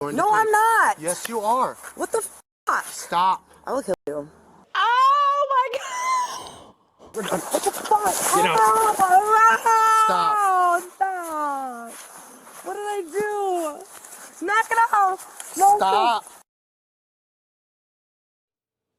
No, I'm not. Yes, you are. What the fuck? Stop. I will kill you. Oh my God! We're done. What the fuck? Get out. Stop. Stop. What did I do? Knock it off. No. Stop.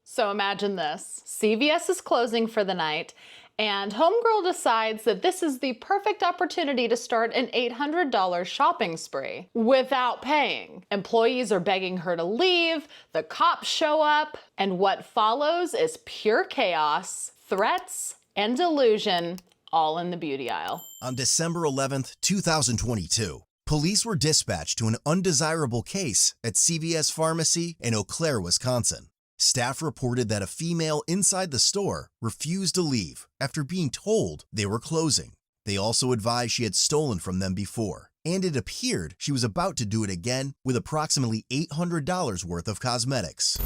So imagine this. CVS is closing for the night, and Homegirl decides that this is the perfect opportunity to start an $800 shopping spree without paying. Employees are begging her to leave, the cops show up, and what follows is pure chaos, threats, and delusion, all in the beauty aisle. On December 11th, 2022, police were dispatched to an undesirable case at CVS Pharmacy in Eau Claire, Wisconsin. Staff reported that a female inside the store refused to leave after being told they were closing. They also advised she had stolen from them before, and it appeared she was about to do it again with approximately $800 worth of cosmetics.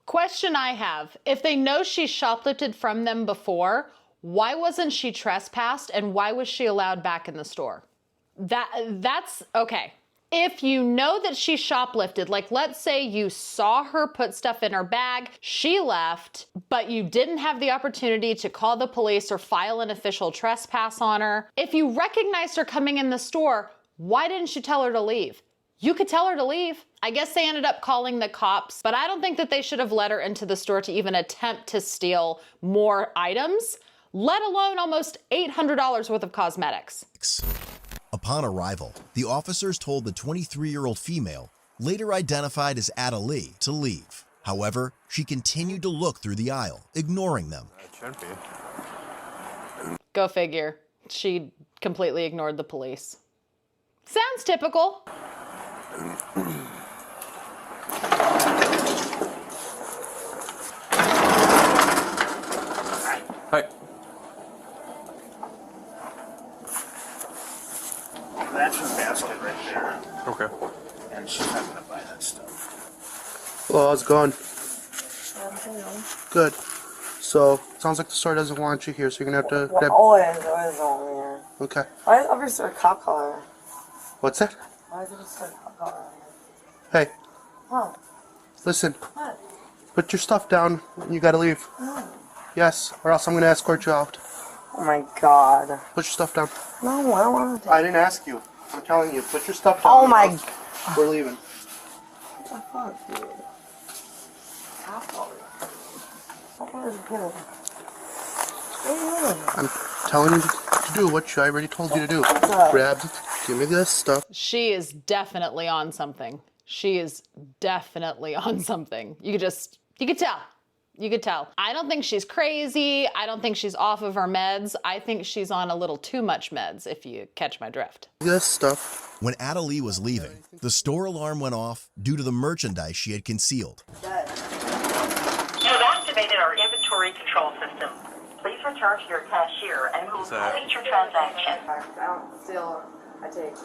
Question I have, if they know she shoplifted from them before, why wasn't she trespassed and why was she allowed back in the store? That's okay. If you know that she shoplifted, like let's say you saw her put stuff in her bag, she left, but you didn't have the opportunity to call the police or file an official trespass on her. If you recognized her coming in the store, why didn't you tell her to leave? You could tell her to leave. I guess they ended up calling the cops, but I don't think that they should have let her into the store to even attempt to steal more items, let alone almost $800 worth of cosmetics. Upon arrival, the officers told the 23-year-old female, later identified as Ada Lee, to leave. However, she continued to look through the aisle, ignoring them. It should be. Go figure. She completely ignored the police. Sounds typical. Hi. That's her basket right there, Okay. and she's not gonna buy that stuff. Well, how's it going? Good. So, sounds like the store doesn't want you here, so you're gonna have to grab... Always over here. Okay. Why is every store cop color? What's that? Why is every store cop color? Hey, What? listen. What? Put your stuff down, and you gotta leave. No. Yes, or else I'm gonna escort you out. Oh my god. Put your stuff down. No, I don't want to. I didn't ask you. I'm telling you, put your stuff down. Oh my. or else We're leaving. What the fuck, dude? Cop color. Cop color is good. What are you doing? I'm telling you to do what I already told you to do. What's up? Grab, give me this stuff. She is definitely on something. She is definitely on something. You could tell. You could tell. I don't think she's crazy. I don't think she's off of her meds. I think she's on a little too much meds, if you catch my drift. This stuff. When Ada Lee was leaving, the store alarm went off due to the merchandise she had concealed. You have activated our inventory control system. Please return to your cashier and we will complete your transaction. I don't steal. I take.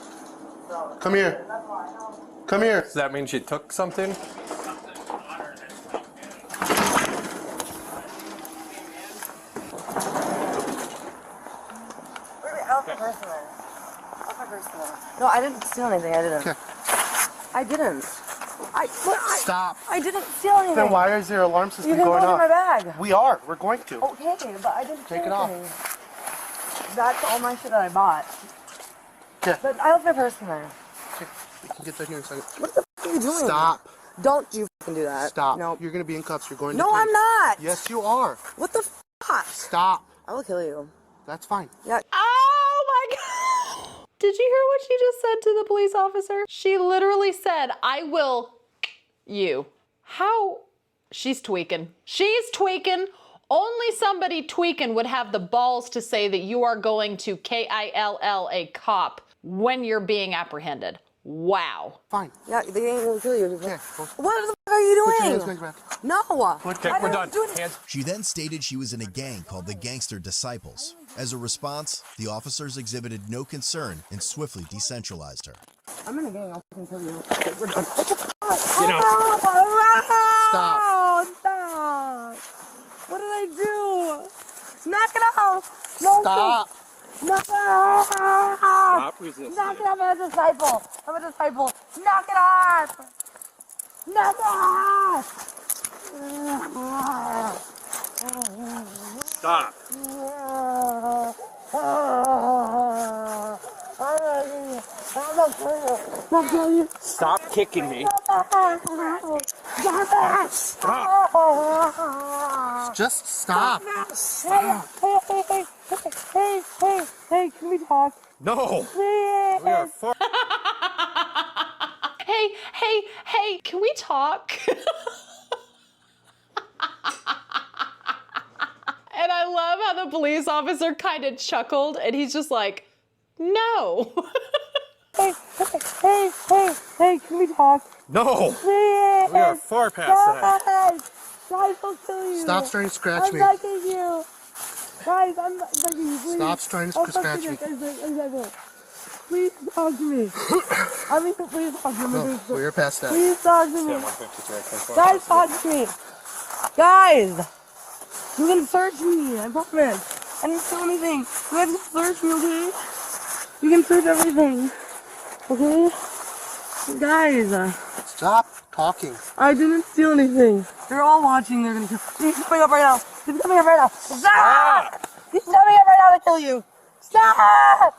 So, Come here. that's why I know. Come here. Does that mean she took something? Wait, I left my purse in there. I left my purse in there. No, I didn't steal anything. I didn't. Okay. I didn't. Stop. I didn't steal anything. Then why is there alarm You system can going go in my off? bag. We are. We're going to. Okay, but I didn't Take steal it off. anything. That's all my shit that I bought. Okay. But I left my purse in there. Okay. We can get that here in a second. What the fuck are you doing? Stop. Don't you fucking do that. Stop. No. You're going to be in cuffs. You're going to No, take- I'm not. Yes, you are. What the fuck? Stop. I will kill you. That's fine. Yeah. Oh my God! Did you hear what she just said to the police officer? She literally said, I will you. How? She's tweaking. She's tweaking. Only somebody tweaking would have the balls to say that you are going to KILL a cop when you're being apprehended. Wow. Fine. Yeah, they ain't gonna kill you. Okay. What the fuck are you Put your doing? hands behind your back. No. Okay, I we're didn't done. do anything. Hands. She then stated she was in a gang called the Gangster Disciples. As a response, the officers exhibited no concern and swiftly decentralized her. I'm in a gang. I'll fucking kill you. Okay, we're done. What the fuck? Get out. Stop. Stop. What did I do? Knock it off. No. Stop. Knock it off. Stop resisting. Knock it off. I'm a disciple. I'm a disciple. Knock it off! Knock it off! Stop. Stop kicking me. Just stop. Hey, can we talk? No. Please. We are far. Hey, can we talk? And I love how the police officer kind of chuckled and he's just like, no. Hey, can we talk? No. Please. We are far past that. Guys, I'll kill you. Stop trying to scratch me. I'm begging you. Guys, I'm begging you, please. Stop trying to scratch me. Please talk to me. I mean, please talk to me. No, we're past that. Please talk to me. Yeah, 153. Guys, talk to me. Guys, you can search me, I promise. I didn't steal anything. You guys can search me, okay? You can search everything. Okay? Guys, Stop talking. I didn't steal anything. They're all watching. They're gonna kill. He's coming up right now. He's coming up right now. Stop! He's coming up right now to kill you. Stop!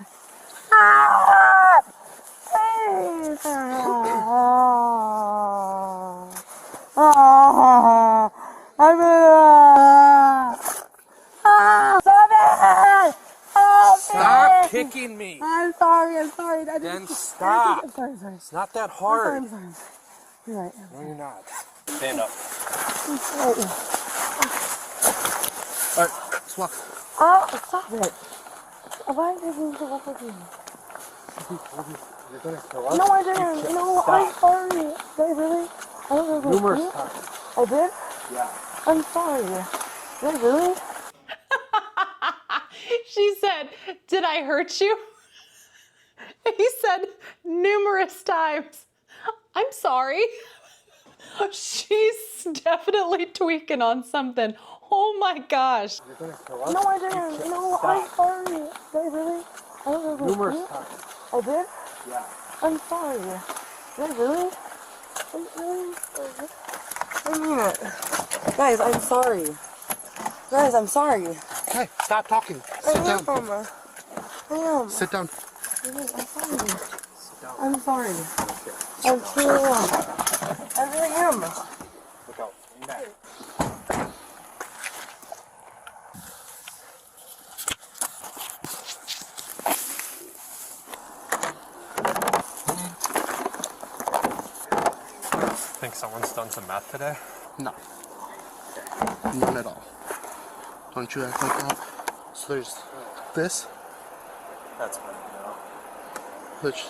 Stop! Please. I'm gonna. Stop it! Stop kicking me. I'm sorry. Then stop. I'm sorry. It's not that hard. I'm sorry. You're right. No, you're not. Stand up. Alright, let's walk. Oh, stop it. Why did you do that with me? You're gonna kill us? No, I didn't. No, I'm sorry. Did I really? I don't know. Numerous times. I did? Yeah. I'm sorry. Did I really? She said, did I hurt you? He said numerous times. I'm sorry. She's definitely tweaking on something. Oh my gosh. You're gonna kill us? No, I didn't. No, I'm sorry. Did I really? I don't know. Numerous times. I did? Yeah. I'm sorry. Did I really? I mean it. Guys, I'm sorry. Guys, I'm sorry. Hey, stop talking. Sit down. I am. Sit down. I'm sorry. I'm sorry. I'm truly am. I really am. Look out. Lean back. Think someone's done some math today? No. None at all. Don't you act like that. So there's this, That's funny, no. which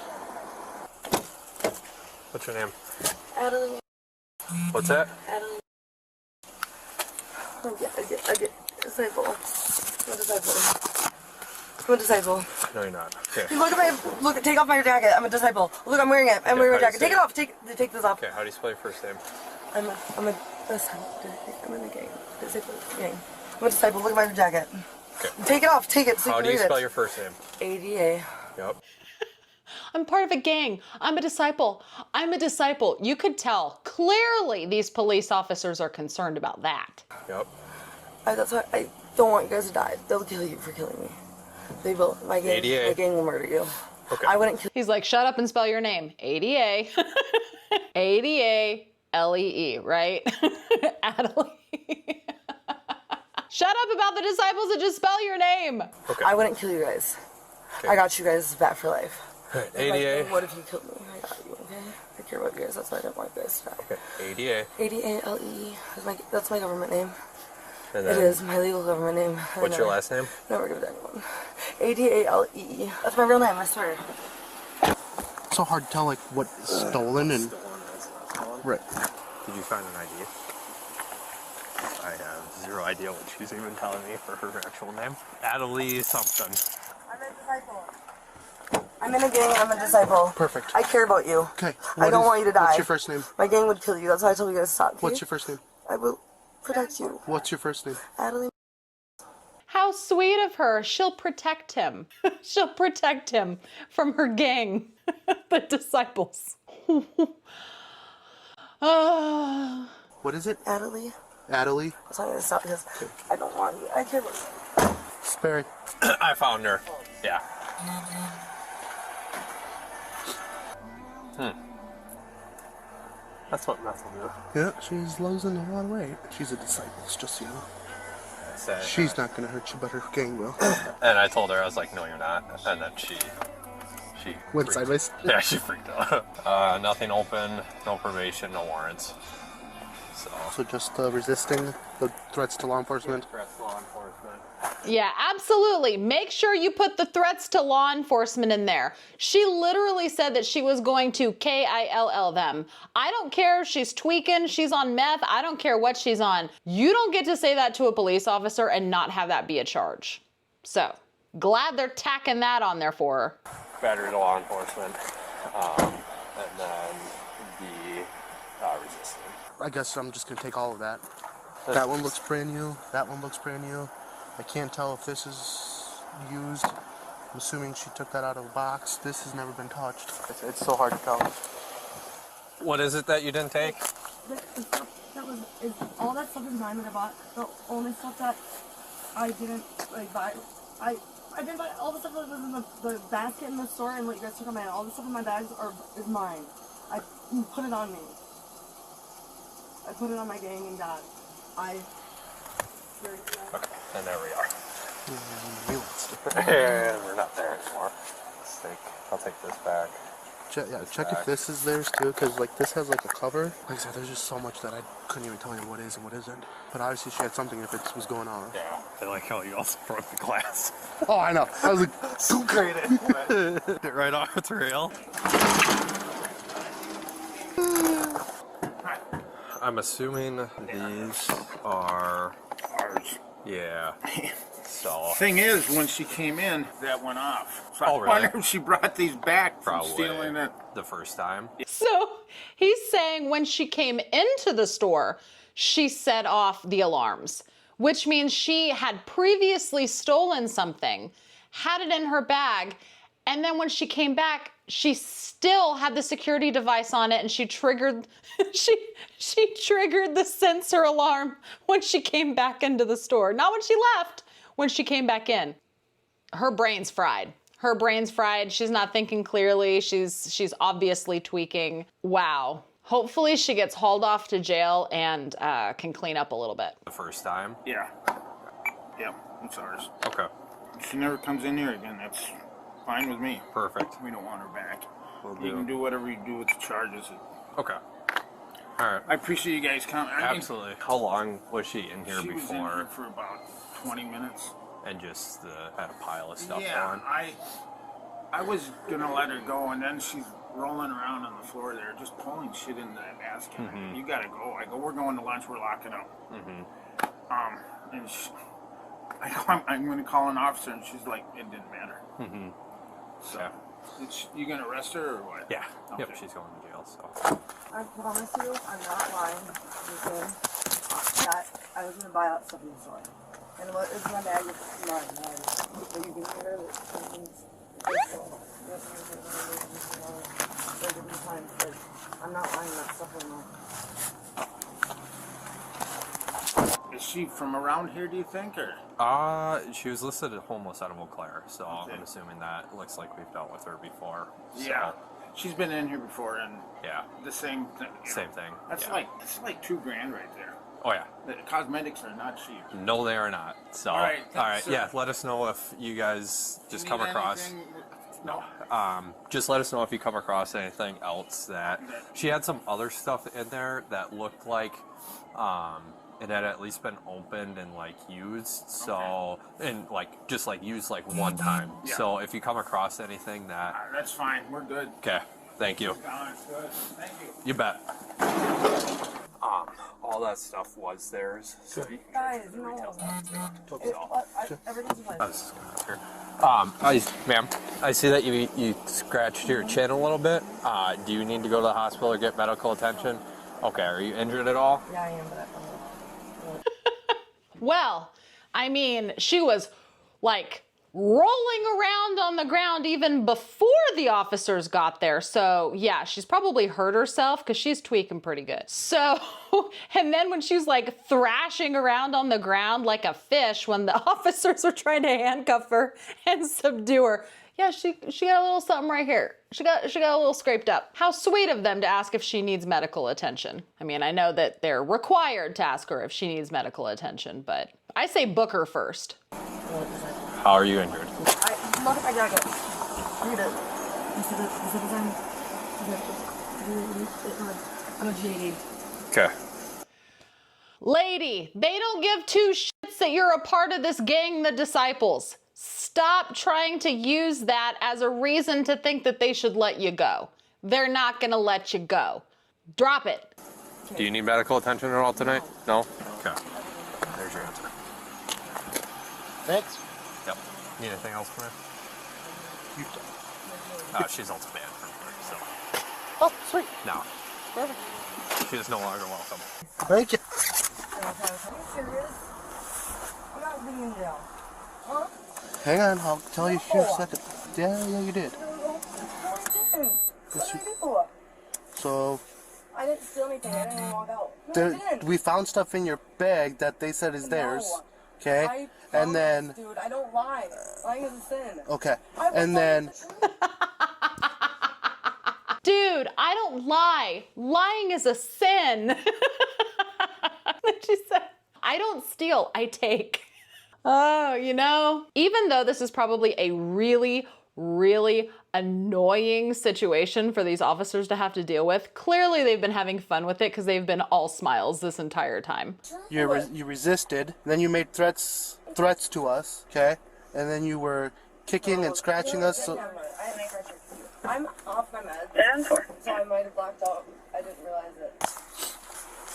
What's your name? Adeline. What's that? Adeline. I get disciple. I'm a disciple. No, you're not. Okay. Take off my jacket. I'm a disciple. Look, I'm wearing it. I'm wearing my how do jacket. you Take it off. Take this off. Okay, how do you spell your first name? I'm a disciple. I'm in the gang. Disciple gang. I'm a disciple. Look at my jacket. Okay. Take it off. Take it so How you do can you read spell it. your first name? ADA. Yep. I'm part of a gang. I'm a disciple. I'm a disciple. You could tell. Clearly, these police officers are concerned about that. Yep. That's why I don't want you guys to die. They'll kill you for killing me. They will. My gang will murder you. Okay. I wouldn't kill He's like, shut up and spell your name. ADA. ADALEE, right? Adelie. Shut up about the disciples and just spell your name. Okay. I wouldn't kill you guys. Okay. I got you guys back for life. Alright, Like, ADA. what if you killed me? I got you, okay? I care about you guys. That's why I don't want you guys to die. Okay. ADA. ADALEE. That's my government name. And It then, is my legal government name. what's your last name? Never give it to anyone. ADALEE. That's my real name, I swear. it's so hard to tell like what is stolen and right. Did you find an ID? I have zero idea what she's even telling me for her actual name. Adelie something. I'm a disciple. I'm in a gang, I'm a disciple. Perfect. I care about you. Okay. I don't want you to die. What's your first name? My gang would kill you. That's why I told you guys to stop. Okay? What's your first name? I will protect you. What's your first name? Adeline. How sweet of her. She'll protect him. She'll protect him from her gang. The disciples. What is it? Natalie. Adelie? So I'm gonna stop because I don't want you. I can't. Sperry. I found her. Yeah. That's what meth will do. Yeah, she's losing a lot of weight. She's a disciple, just so you know. She's not gonna hurt you, but her gang will. And I told her, I was like, no, you're not. And then she Went freaked. sideways? Yeah, she freaked out. Nothing open, no probation, no warrants. So just resisting the threats to law enforcement? Threats to law enforcement. Yeah, absolutely. Make sure you put the threats to law enforcement in there. She literally said that she was going to KILL them. I don't care if she's tweaking, she's on meth, I don't care what she's on. You don't get to say that to a police officer and not have that be a charge. So, glad they're tacking that on there for her. Battery to law enforcement. And then the resisting. I guess I'm just gonna take all of that. That one looks brand new. That one looks brand new. I can't tell if this is used. I'm assuming she took that out of a box. This has never been touched. It's so hard to tell. What is it that you didn't take? The stuff that was all that stuff is mine that I bought. The only stuff that I didn't buy. I didn't buy all the stuff that was in the basket in the store and what you guys took on my all the stuff in my bags is mine. I put it on me. I put it on my gang and dad. Okay, and there we are. Mm-hmm. And we're not there anymore. I'll take this back. Check if this is theirs too, because like this has like a cover. Like I said, there's just so much that I couldn't even tell you what is and what isn't. But obviously she had something if it was going on. Yeah, I like how you also broke the glass. Oh, I know. I was like, So great. Get right off the rail. I'm assuming these are Ours. yeah. So Thing is, when she came in, that went off. So Oh, I really? wonder if she brought these back from probably stealing it. the first time. So he's saying when she came into the store, she set off the alarms, which means she had previously stolen something, had it in her bag, and then when she came back, she still had the security device on it and she triggered she triggered the sensor alarm when she came back into the store. Not when she left, when she came back in. Her brain's fried. Her brain's fried. She's not thinking clearly. She's obviously tweaking. Wow. Hopefully she gets hauled off to jail and can clean up a little bit. The first time. Yeah. Yeah, it's ours. Okay. If she never comes in here again, that's fine with me. Perfect. We don't want her back. Will You do. can do whatever you do with the charges. Okay. All right. I appreciate you guys coming. Absolutely. How long was she in here She was in before? here for about 20 minutes. And just had a pile of stuff Yeah, on? I was gonna let her go, and then she's rolling around on the floor there, just pulling shit into that basket. Mm-hmm. You gotta go. I go, we're going to lunch. We're locking up. Mm-hmm. And I go, I'm gonna call an officer, and she's like, it didn't matter. Mm-hmm. So, Yeah. you gonna arrest her or what? Yeah. Okay. Yep, she's going to jail, so. I promise you, I'm not lying. That I was gonna buy out stuff in the store. And what is my bag? It's mine. So you can hear it. I'm not buying that stuff anymore. Is she from around here, do you think, or? She was listed as homeless out of Eau Claire, so I'm assuming that looks like we've dealt with her before. So, Yeah. She's been in here before, and yeah. the same thing. you know. Same thing. That's yeah. it's like $2,000 right there. Oh yeah. The cosmetics are not cheap. No, they are not. So. All right, All right. thanks, sir. Yeah. Let us know if you guys just come Need across. anything? No. Just let us know if you come across anything else that she had some other stuff in there that looked like it had at least been opened and like used. So and like just like used like one time. Yeah. So if you come across anything that That's fine. We're good. okay, thank you. Good. Thank you. You bet. All that stuff was theirs. So you can Guys, you know everything's fine. Ma'am, I see that you scratched your chin a little bit. Do you need to go to the hospital or get medical attention? Okay, are you injured at all? Yeah, I am, but Well, I mean, she was like rolling around on the ground even before the officers got there. So yeah, she's probably hurt herself because she's tweaking pretty good. So, and then when she's like thrashing around on the ground like a fish when the officers are trying to handcuff her and subdue her, yeah, she got a little something right here. She got a little scraped up. How sweet of them to ask if she needs medical attention. I mean, I know that they're required to ask her if she needs medical attention, but I say book her first. How are you injured? Look at my jacket. Read it. I'm a GAD. Okay. Lady, they don't give two shits that you're a part of this gang, the Disciples. Stop trying to use that as a reason to think that they should let you go. They're not gonna let you go. Drop it. Do you need medical attention at all tonight? No? Okay. There's your answer. Thanks. Yep. Need anything else from her? She's also banned from work, so. Oh, sweet. No. Perfect. She is no longer welcome. Thank you. Are you serious? I'm not being in jail. Huh? Hang on, I'll tell you here in a second. Yeah, you did. No, I didn't. Yes, What did I do? So, I didn't steal anything. I didn't even walk out. No, I there, didn't. we found stuff in your bag that they said is theirs. No. Okay? I And then, promise, dude, I don't lie. Lying is a sin. okay. I And then, Dude, I don't lie. Lying is a sin. She said, I don't steal, I take. Oh, you know, even though this is probably a really, really annoying situation for these officers to have to deal with, clearly they've been having fun with it because they've been all smiles this entire time. you resisted, then you made threats to us, okay? And then you were kicking and scratching us. So, I'm off my meds, so I might have blacked out. I didn't realize it.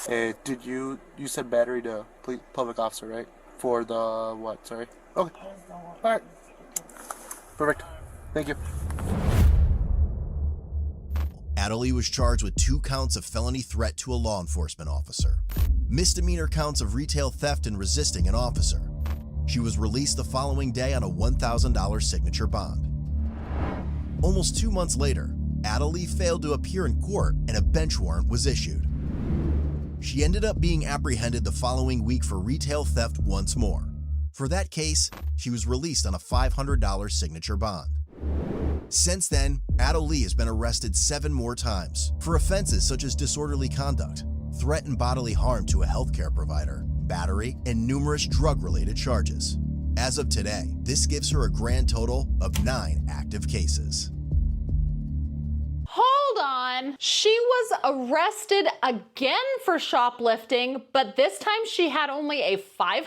hey, you said battery to public officer, right? For the what? Sorry. Okay. All right. Perfect. Thank you. Adelie was charged with 2 counts of felony threat to a law enforcement officer, misdemeanor counts of retail theft and resisting an officer. She was released the following day on a $1,000 signature bond. Almost 2 months later, Adelie failed to appear in court and a bench warrant was issued. She ended up being apprehended the following week for retail theft once more. For that case, she was released on a $500 signature bond. Since then, Adelie has been arrested 7 more times for offenses such as disorderly conduct, threat and bodily harm to a healthcare provider, battery, and numerous drug-related charges. As of today, this gives her a grand total of 9 active cases. Hold on. She was arrested again for shoplifting, but this time she had only a $500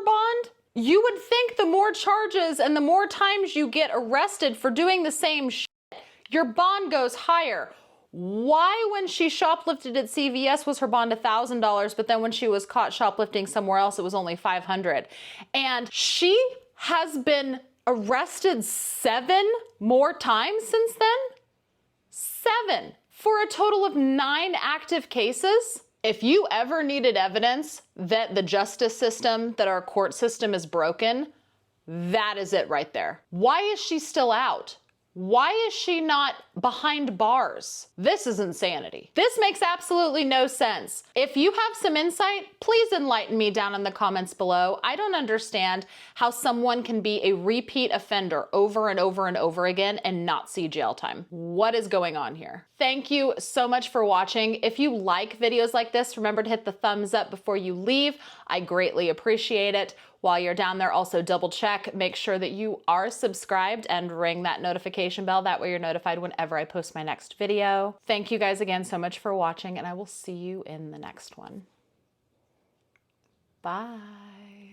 bond? You would think the more charges and the more times you get arrested for doing the same shit, your bond goes higher. Why, when she shoplifted at CVS, was her bond $1,000, but then when she was caught shoplifting somewhere else, it was only $500? And she has been arrested 7 more times since then? 7 for a total of 9 active cases. If you ever needed evidence that the justice system, that our court system is broken, that is it right there. Why is she still out? Why is she not behind bars? This is insanity. This makes absolutely no sense. If you have some insight, please enlighten me down in the comments below. I don't understand how someone can be a repeat offender over and over and over again and not see jail time. What is going on here? Thank you so much for watching. If you like videos like this, remember to hit the thumbs up before you leave. I greatly appreciate it. While you're down there, also double check, make sure that you are subscribed and ring that notification bell. That way you're notified whenever I post my next video. Thank you guys again so much for watching, and I will see you in the next one. Bye.